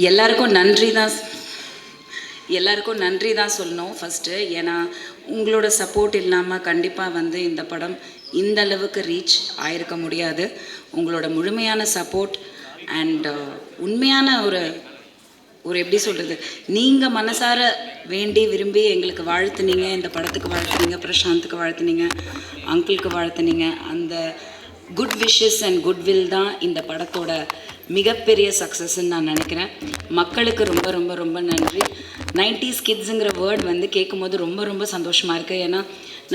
எல்லாருக்கும் நன்றி தான் சொல்லணும் ஃபஸ்ட்டு. ஏன்னா உங்களோட சப்போர்ட் இல்லாமல் கண்டிப்பாக வந்து இந்த படம் இந்த அளவுக்கு ரீச் ஆயிருக்க முடியாது. உங்களோட முழுமையான சப்போர்ட் அண்ட் உண்மையான ஒரு எப்படி சொல்கிறது, நீங்கள் மனசார வேண்டி விரும்பி எங்களுக்கு வாழ்த்துனீங்க, இந்த படத்துக்கு வாழ்த்துனீங்க, பிரசாந்துக்கு வாழ்த்துனீங்க, அங்கிளுக்கு வாழ்த்துனீங்க. அந்த குட் விஷஸ் அண்ட் குட்வில் தான் இந்த படத்தோட மிகப்பெரிய சக்ஸஸ்ன்னு நான் நினைக்கிறேன். மக்களுக்கு ரொம்ப ரொம்ப ரொம்ப நன்றி. 90s கிட்ஸுங்கிற வேர்ட் வந்து கேட்கும்போது ரொம்ப ரொம்ப சந்தோஷமாக இருக்குது. ஏன்னா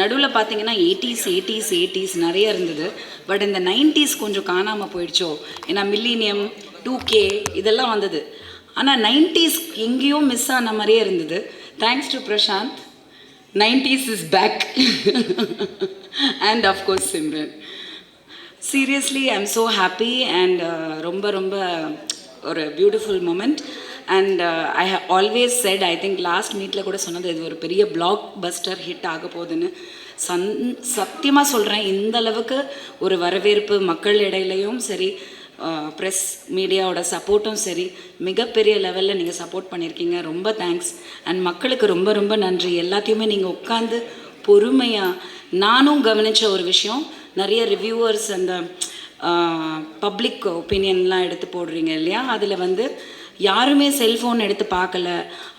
நடுவில் பார்த்தீங்கன்னா 80s நிறைய இருந்தது. பட் இந்த 90s கொஞ்சம் காணாமல் போயிடுச்சோ. ஏன்னா மில்லினியம் 2K இதெல்லாம் வந்தது. ஆனால் 90s எங்கேயோ மிஸ் ஆன மாதிரியே இருந்தது. Thanks to Prashanth, 90s is back. And of course Simran. Seriously I am so happy and ரொம்ப ரொம்ப ஒரு beautiful moment. And I have always said, I think last மீட்டில் கூட சொன்னது, இது ஒரு பெரிய பிளாக் பஸ்டர் ஹிட் ஆக போகுதுன்னு. சத்தியமாக சொல்கிறேன், இந்த அளவுக்கு ஒரு வரவேற்பு மக்கள் இடையிலையும் சரி, ப்ரெஸ் மீடியாவோட சப்போர்ட்டும் சரி, மிகப்பெரிய லெவலில் நீங்கள் சப்போர்ட் பண்ணியிருக்கீங்க. ரொம்ப தேங்க்ஸ். அண்ட் மக்களுக்கு ரொம்ப ரொம்ப நன்றி. எல்லாத்தையுமே நீங்கள் உட்காந்து பொறுமையாக, நானும் கவனித்த ஒரு விஷயம், நிறைய ரிவ்யூவர்ஸ் அந்த பப்ளிக் ஒப்பீனியன்லாம் எடுத்து போடுறீங்க இல்லையா, அதில் வந்து யாருமே செல்ஃபோன் எடுத்து பார்க்கல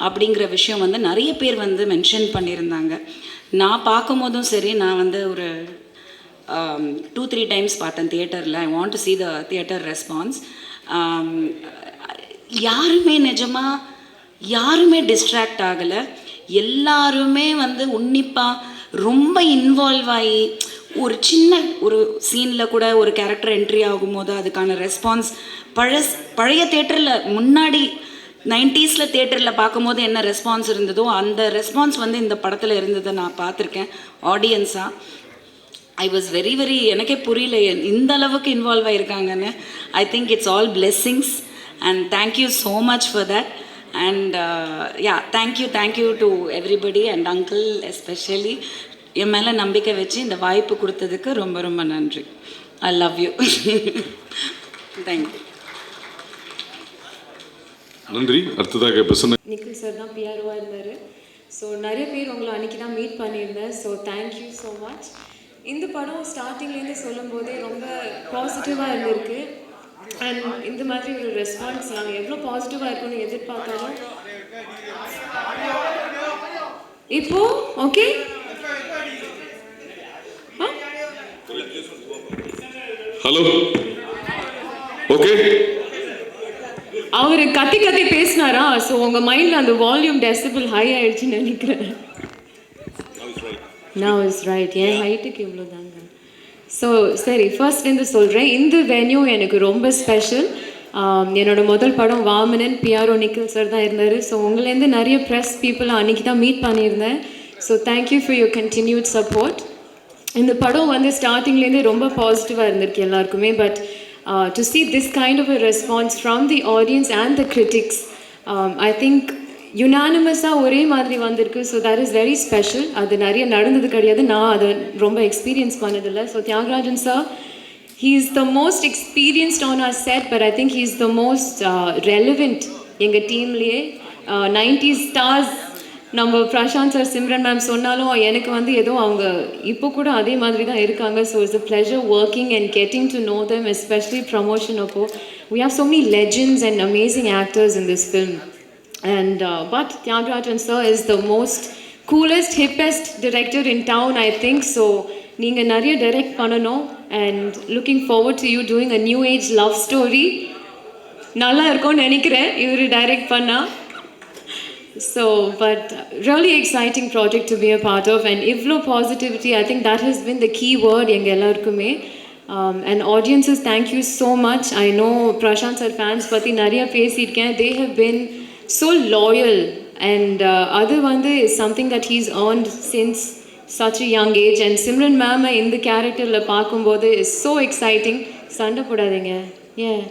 அப்படிங்கிற விஷயம் வந்து நிறைய பேர் வந்து மென்ஷன் பண்ணியிருந்தாங்க. நான் பார்க்கும் போதும் சரி, நான் வந்து ஒரு 2-3 டைம்ஸ் பார்த்தேன் தியேட்டரில். I want to see the theatre response. யாருமே டிஸ்ட்ராக்ட் ஆகலை. எல்லாருமே வந்து உன்னிப்பாக ரொம்ப இன்வால்வ் ஆகி, ஒரு சின்ன ஒரு சீனில் கூட ஒரு கேரக்டர் என்ட்ரி ஆகும்போது அதுக்கான ரெஸ்பான்ஸ் பழைய தேட்டரில் முன்னாடி 90s தேட்டரில் பார்க்கும்போது என்ன ரெஸ்பான்ஸ் இருந்ததோ அந்த ரெஸ்பான்ஸ் வந்து இந்த படத்தில் இருந்ததை நான் பார்த்துருக்கேன் ஆடியன்ஸாக. ஐ வாஸ் வெரி எனக்கே புரியல இந்த அளவுக்கு இன்வால்வ் ஆகிருக்காங்கன்னு. I think it's all blessings and thank you so much for that. And yeah, thank you to everybody and uncle especially என் மேலே நம்பிக்கை வச்சு இந்த வாய்ப்பு கொடுத்ததுக்கு ரொம்ப ரொம்ப நன்றி. I love you. தேங்க்யூ. நன்றி. அடுத்ததாக நிக்கில் சார் தான் பிஆர்ஓவாக இருந்தார். ஸோ நிறைய பேர் உங்களை அன்றைக்கி தான் மீட் பண்ணியிருந்தேன். So thank you so much. இந்த படம் ஸ்டார்டிங்லேருந்து சொல்லும் போதே ரொம்ப பாசிட்டிவாக இருந்திருக்கு. அண்ட் இந்த மாதிரி ஒரு ரெஸ்பான்ஸ் நாங்கள் எவ்வளோ பாசிட்டிவாக இருக்குன்னு எதிர்பார்த்தாலும் இப்போ ஓகே. Hello, okay. அவர் கத்தி பேசினாரா? ஸோ உங்கள் மைண்டில் அந்த வால்யூம் டெசிபிள் ஹை ஆயிடுச்சுன்னு நினைக்கிறேன். நான் இஸ் ரைட். என் ஹைட்டுக்கு இவ்வளோ தாங்க. ஸோ சரி, ஃபர்ஸ்ட்லேருந்து சொல்கிறேன். இந்த வென்யூ எனக்கு ரொம்ப ஸ்பெஷல். என்னோட முதல் படம் வாமனன், பிஆர்ஓ நிக்கில் சார் தான் இருந்தார். ஸோ உங்களேருந்து நிறைய ப்ரெஸ் பீப்புளை அன்றைக்கி தான் மீட் பண்ணியிருந்தேன். So thank you for your continued support. இந்த படம் வந்து ஸ்டார்டிங்லேருந்தே ரொம்ப பாசிட்டிவாக இருந்திருக்கு எல்லாருக்குமே. But to see this kind of a response from the audience and the critics, I think யுனானிமஸாக ஒரே மாதிரி வந்திருக்கு. So that is very special. அது நிறைய நடந்தது கிடையாது, நான் அதை ரொம்ப எக்ஸ்பீரியன்ஸ் பண்ணதில்லை. ஸோ Thiagarajan sir, he is the most experienced on our set, but I think he is the most relevant எங்கள் டீம்லேயே. 90s ஸ்டார்ஸ் நம்ம பிரசாந்த் சார், சிம்ரன் மேம் சொன்னாலும் எனக்கு வந்து ஏதோ அவங்க இப்போ கூட அதே மாதிரி தான் இருக்காங்க. So it's a pleasure working and getting to know them, especially promotion அப்போ. We have so many legends and amazing actors in this film. And but Tyagarajan sir is the most coolest, hippest director in town, I think. So நீங்க நிறைய direct பண்ணணும் and looking forward to you doing a new age love story. நல்லா இருக்கும்னு நினைக்கிறேன் இவர் direct பண்ணா. So but really exciting project to be a part of, and ivlo positivity, I think that has been the key word எங்க எல்லாருக்குமே. And audiences, thank you so much. I know Prashant sir fans பத்தி நிறைய பேசியிருக்கேன். They have been so loyal, and adu vandu is something that he's earned since such a young age. And Simran ma'am in the character la paakumbodhu is so exciting. Sanda podadinga, yeah.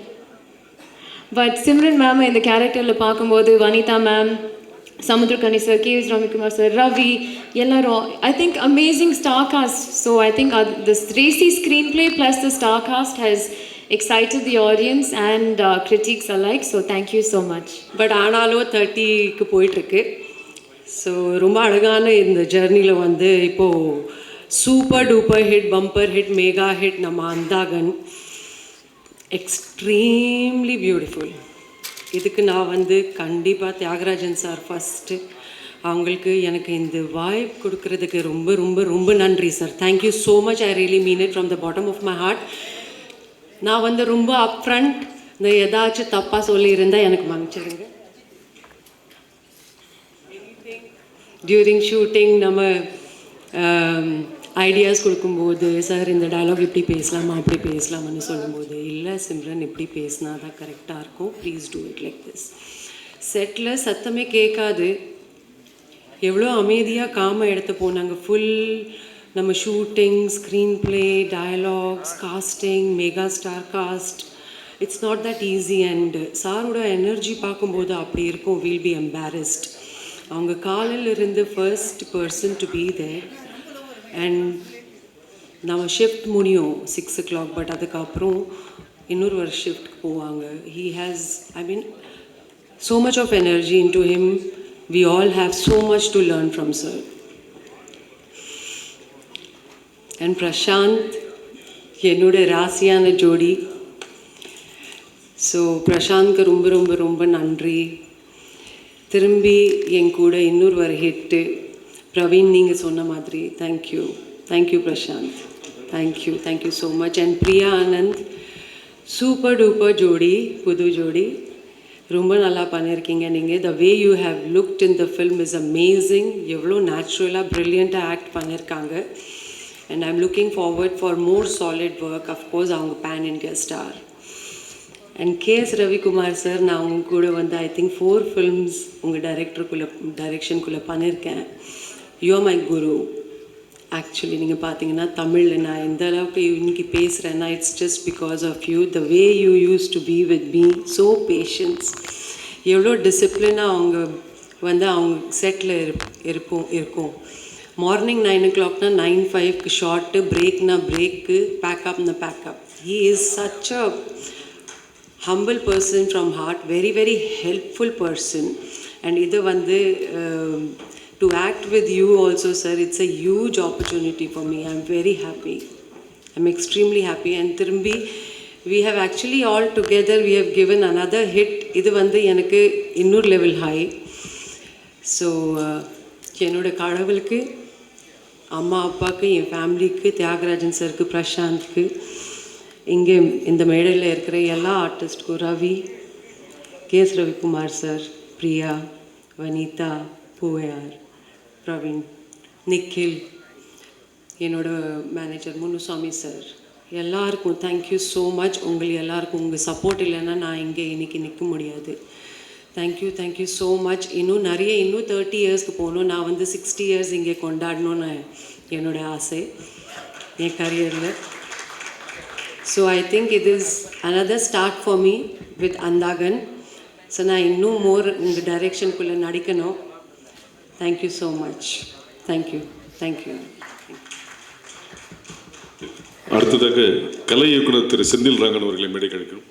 But Simran ma'am in the character la paakumbodhu, Vanitha ma'am, Samudrakani sir, K.S. Ramikumar sir, Ravi, ellarum, I think amazing star cast. So I think this racy screenplay plus the star cast has excited the audience and critics alike. So thank you so much. But ஆனாலும் 30க்கு போயிட்டுருக்கு. So ரொம்ப அழகான இந்த ஜேர்னியில் வந்து இப்போது super duper hit bumper hit mega hit நம்ம Andhagan extremely beautiful. இதுக்கு நான் வந்து கண்டிப்பாக தியாகராஜன் சார் ஃபஸ்ட்டு அவங்களுக்கு எனக்கு இந்த வாய்ப்பு கொடுக்கறதுக்கு ரொம்ப ரொம்ப ரொம்ப நன்றி sir. Thank you so much. I really mean it from the bottom of my heart. நான் வந்து ரொம்ப அப்ஃப்ரண்ட் இந்த ஏதாச்சும் தப்பாக சொல்லியிருந்தால் எனக்கு மன்னிச்சிடுங்க. டியூரிங் ஷூட்டிங் நம்ம ஐடியாஸ் கொடுக்கும்போது சார் இந்த டயலாக் இப்படி பேசலாமா அப்படி பேசலாமான்னு சொல்லும்போது இல்லை சிம்ரன் இப்படி பேசினா தான் கரெக்டாக இருக்கும், please do it like this. செட்டில் சத்தமே கேட்காது, எவ்வளோ அமைதியாக காம எடுத்து போனாங்க. ஃபுல் நம்ம shooting, screen play, dialogues, casting, mega star cast, it's not that easy. And சாரோட எனர்ஜி பார்க்கும்போது அப்படி இருக்கும், வில் பி எம்பாரஸ்ட். அவங்க காலையில் இருந்து first person to be there. And நம்ம ஷிஃப்ட் முடியும் 6 o'clock, பட் அதுக்கப்புறம் இன்னொரு ஒரு ஷிஃப்ட்க்கு போவாங்க. He has I mean so much of energy into him. We all have so much to learn from sir. And Prashant, என்னோட ராசியான ஜோடி. ஸோ பிரசாந்த்க்கு ரொம்ப ரொம்ப ரொம்ப நன்றி. திரும்பி என் கூட இன்னொரு ஒரு ஹிட்டு பிரவீன் நீங்கள் சொன்ன மாதிரி thank you. Thank you Prashanth, thank you so much. And Priya Anand, super duper ஜோடி, புது ஜோடி, ரொம்ப நல்லா பண்ணியிருக்கீங்க நீங்கள். The way you have looked in the film is amazing. எவ்வளோ நேச்சுரலாக ப்ரில்லியண்ட்டாக ஆக்ட் பண்ணியிருக்காங்க. And I am looking forward for more solid work. Of course அவங்க pan India star. And KS Ravikumar sir, நான் உங்க கூட வந்து ஐ திங்க் 4 films உங்கள் டைரக்ஷனுக்குள்ளே பண்ணியிருக்கேன். You are my guru. Actually நீங்கள் பார்த்தீங்கன்னா தமிழில் நான் எந்த அளவுக்கு இன்னைக்கு பேசுகிறேன்னா it's just because of you. The way you used to be with me, so patience, எவ்வளோ டிசிப்ளினாக அவங்க வந்து அவங்க செட்டில் இருக்கும். மார்னிங் 9 o'clockனா 9:05க்கு ஷார்ட்டு, பிரேக்னா பிரேக்கு, பேக்கப்னா pack up. He is such a humble person from heart, very very helpful person. And இது வந்து to act with you also sir, it's a huge opportunity for me. I'm very happy, I'm extremely happy. And திரும்பி we have actually all together we have given another hit. இது வந்து எனக்கு இன்னொரு level high. So என்னோட கடவுளுக்கு, அம்மா அப்பாவுக்கு, என் ஃபேமிலிக்கு, தியாகராஜன் சருக்கு, பிரசாந்த்க்கு, இங்கே இந்த மேடையில் இருக்கிற எல்லா ஆர்டிஸ்ட்க்கும், ரவி, கேஎஸ் ரவிக்குமார் சார், பிரியா, வனிதா, பூவையார், பிரவீன், நிக்கில், என்னோட மேனேஜர் முனுசாமி சார், எல்லாருக்கும் தேங்க்யூ ஸோ மச். உங்கள் எல்லாருக்கும் உங்கள் சப்போர்ட் இல்லைன்னா நான் இங்கே இன்றைக்கி நிற்க முடியாது. Thank you so much. இன்னும் 30 இயர்ஸ்க்கு போகணும். நான் வந்து 60 இயர்ஸ் இங்கே கொண்டாடணும்னு என்னோட ஆசை என் கரியரில். So I think it is another start for me with Andhagan. So நான் இன்னும் மோர் உங்கள் டைரெக்ஷனுக்குள்ளே நடிக்கணும். Thank you so much. தேங்க்யூ. அடுத்ததாக கலை இயக்குனர் திரு செந்தில் ராங்கன் அவர்களை மேடை கிடைக்கும்.